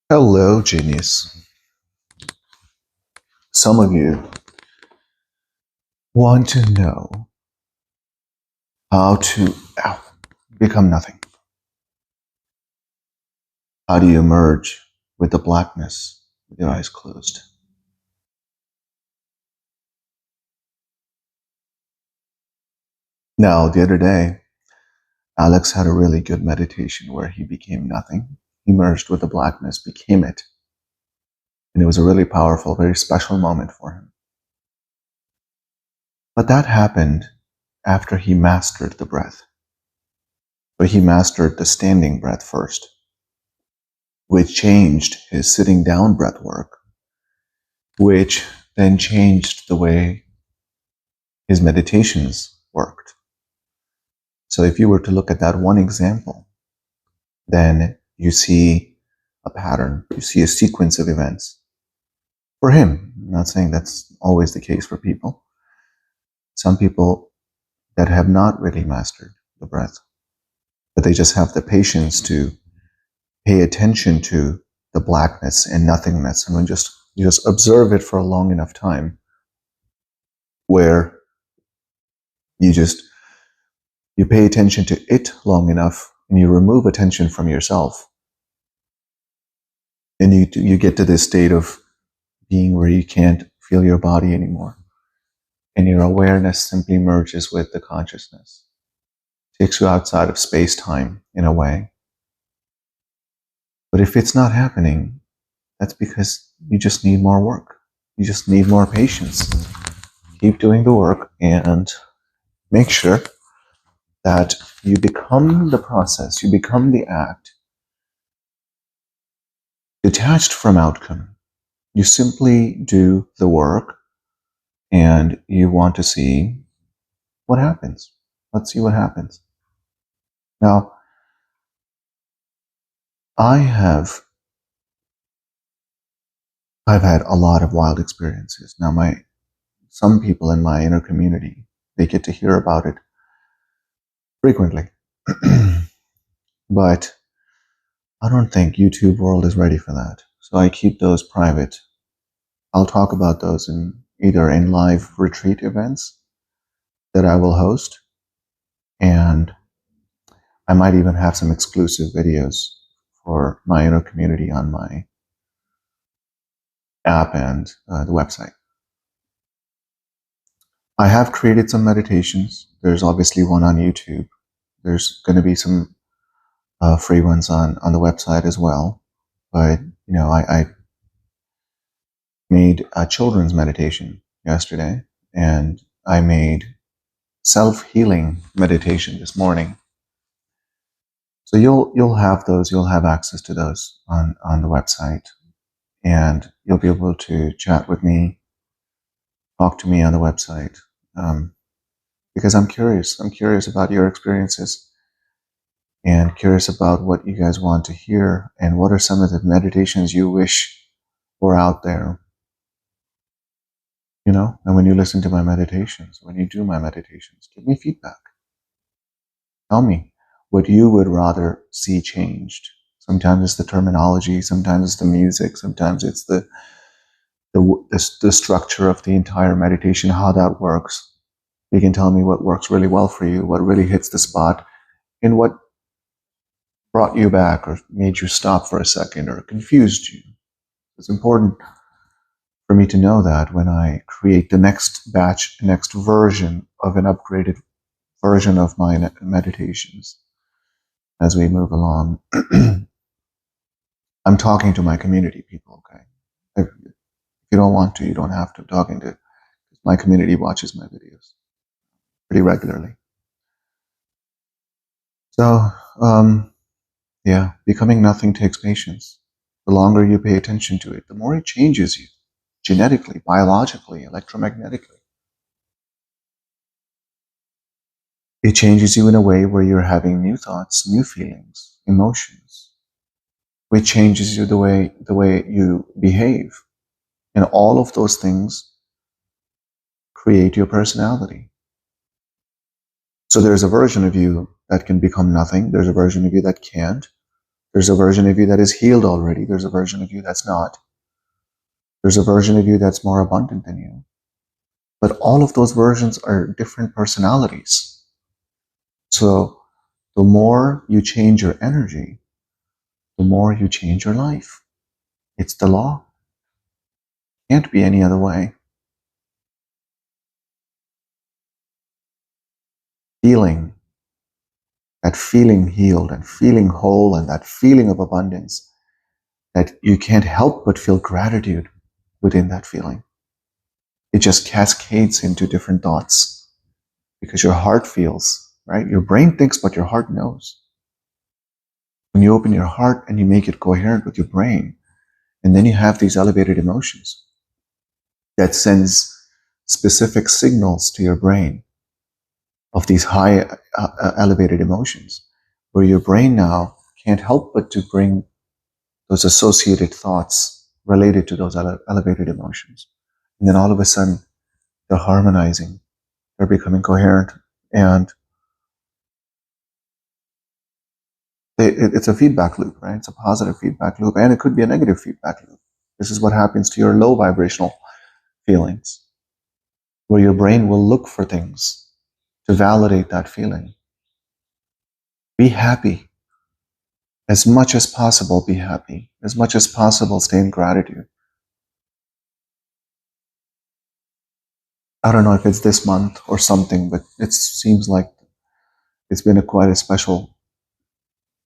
Hello, genius. Some of you want to know how to become nothing. How do you emerge with the blackness with your eyes closed? Now, the other day, Alex had a really good meditation where he became nothing. He merged with the blackness, became it. And it was a really powerful, very special moment for him. But that happened after he mastered the breath. But he mastered the standing breath first, which changed his sitting down breath work, which then changed the way his meditations worked. So if you were to look at that one example, then you see a pattern, you see a sequence of events. For him, I'm not saying that's always the case for people. Some people that have not really mastered the breath, but they just have the patience to pay attention to the blackness and nothingness, and when you just observe it for a long enough time, where you pay attention to it long enough, and you remove attention from yourself, and you get to this state of being where you can't feel your body anymore, and your awareness simply merges with the consciousness. It takes you outside of space-time in a way. But if it's not happening, that's because you just need more work. You just need more patience. Keep doing the work and make sure that you become the process, you become the act, detached from outcome. You simply do the work and you want to see what happens. Let's see what happens. Now, I've had a lot of wild experiences. Now, some people in my inner community, they get to hear about it frequently. But I don't think YouTube world is ready for that. So I keep those private. I'll talk about those either in live retreat events that I will host, and I might even have some exclusive videos for my inner community on my app and the website. I have created some meditations. There's obviously one on YouTube. There's going to be some free ones on the website as well. But, I made a children's meditation yesterday, and I made self-healing meditation this morning. So you'll have those, you'll have access to those on the website, and you'll be able to chat with me, talk to me on the website, because I'm curious about your experiences and curious about what you guys want to hear and what are some of the meditations you wish were out there. And when you listen to my meditations, when you do my meditations, give me feedback. Tell me what you would rather see changed. Sometimes it's the terminology, sometimes it's the music, sometimes it's the structure of the entire meditation, how that works. You can tell me what works really well for you, what really hits the spot, and what brought you back or made you stop for a second or confused you. It's important for me to know that when I create the next batch, next version of an upgraded version of my meditations as we move along. I'm talking to my community people, okay? If you don't want to, you don't have to. I'm talking to my community, watches my videos pretty regularly. So, yeah, becoming nothing takes patience. The longer you pay attention to it, the more it changes you, genetically, biologically, electromagnetically. It changes you in a way where you're having new thoughts, new feelings, emotions, which changes you the way you behave. And all of those things create your personality. So there's a version of you that can become nothing. There's a version of you that can't. There's a version of you that is healed already. There's a version of you that's not. There's a version of you that's more abundant than you. But all of those versions are different personalities. So the more you change your energy, the more you change your life. It's the law. Can't be any other way. Feeling, that feeling healed and feeling whole and that feeling of abundance, that you can't help but feel gratitude within that feeling. It just cascades into different thoughts because your heart feels, right? Your brain thinks, but your heart knows. When you open your heart and you make it coherent with your brain, and then you have these elevated emotions that sends specific signals to your brain of these high elevated emotions, where your brain now can't help but to bring those associated thoughts related to those elevated emotions. And then all of a sudden, they're harmonizing, they're becoming coherent, and it's a feedback loop, right? It's a positive feedback loop, and it could be a negative feedback loop. This is what happens to your low vibrational feelings, where your brain will look for things to validate that feeling. Be happy. As much as possible, be happy. As much as possible, stay in gratitude. I don't know if it's this month or something, but it seems like it's been quite a special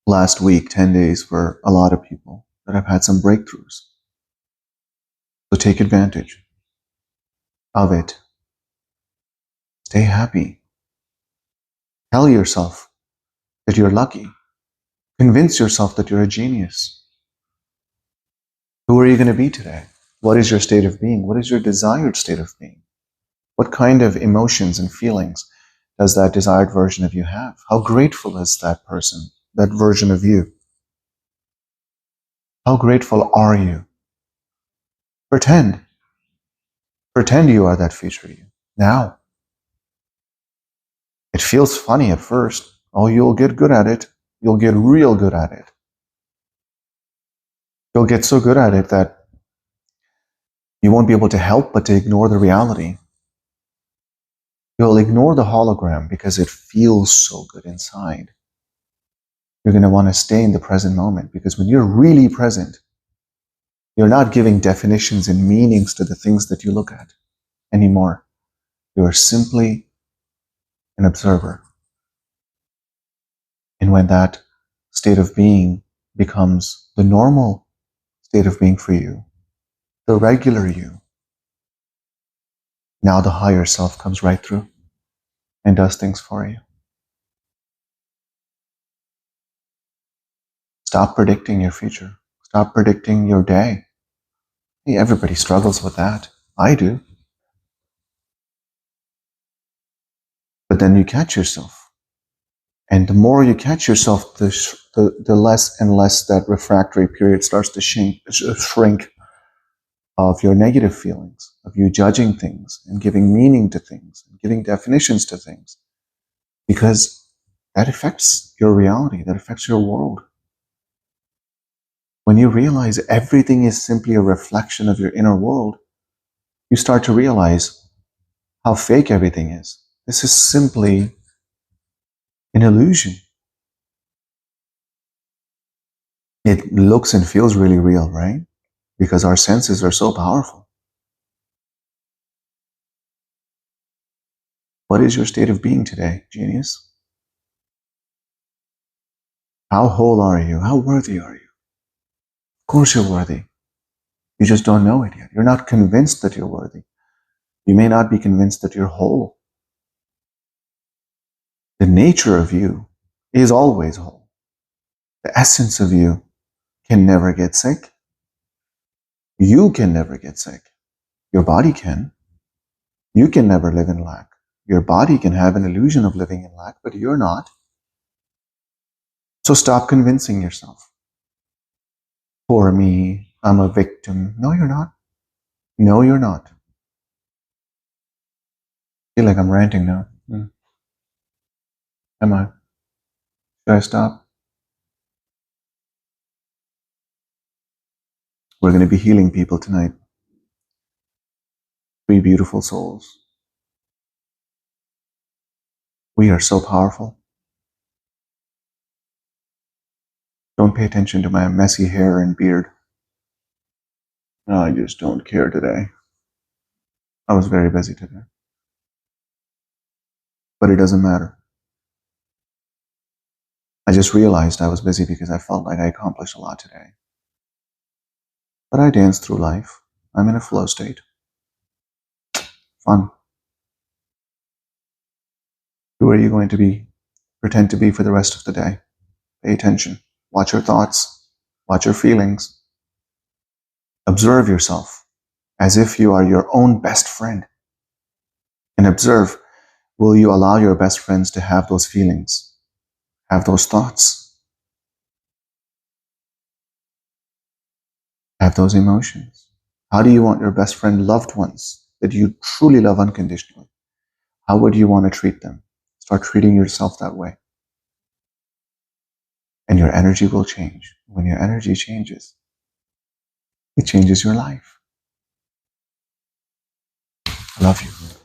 last week, 10 days for a lot of people that have had some breakthroughs. So take advantage of it. Stay happy. Tell yourself that you're lucky. Convince yourself that you're a genius. Who are you going to be today? What is your state of being? What is your desired state of being? What kind of emotions and feelings does that desired version of you have? How grateful is that person, that version of you? How grateful are you? Pretend. Pretend you are that future you. Now. It feels funny at first. Oh, you'll get good at it. You'll get real good at it. You'll get so good at it that you won't be able to help but to ignore the reality. You'll ignore the hologram because it feels so good inside. You're going to want to stay in the present moment, because when you're really present, you're not giving definitions and meanings to the things that you look at anymore. You are simply an observer. And when that state of being becomes the normal state of being for you, the regular you, now the higher self comes right through and does things for you. Stop predicting your future. Stop predicting your day. Hey, everybody struggles with that. I do. But then you catch yourself. And the more you catch yourself, the less and less that refractory period starts to shrink of your negative feelings, of you judging things and giving meaning to things, and giving definitions to things. Because that affects your reality, that affects your world. When you realize everything is simply a reflection of your inner world, you start to realize how fake everything is. This is simply an illusion. It looks and feels really real, right? Because our senses are so powerful. What is your state of being today, genius? How whole are you? How worthy are you? Of course you're worthy. You just don't know it yet. You're not convinced that you're worthy. You may not be convinced that you're whole. The nature of you is always whole. The essence of you can never get sick. You can never get sick. Your body can. You can never live in lack. Your body can have an illusion of living in lack, but you're not. So stop convincing yourself. Poor me, I'm a victim. No, you're not. No, you're not. I feel like I'm ranting now. Am I? Should I stop? We're going to be healing people tonight. 3 beautiful souls. We are so powerful. Don't pay attention to my messy hair and beard. I just don't care today. I was very busy today. But it doesn't matter. I just realized I was busy because I felt like I accomplished a lot today. But I dance through life. I'm in a flow state. Fun. Who are you going to be? Pretend to be for the rest of the day. Pay attention. Watch your thoughts. Watch your feelings. Observe yourself as if you are your own best friend. And observe, will you allow your best friends to have those feelings, have those thoughts, have those emotions? How do you want your best friend loved ones that you truly love unconditionally? How would you want to treat them? Start treating yourself that way. And your energy will change. When your energy changes, it changes your life. I love you.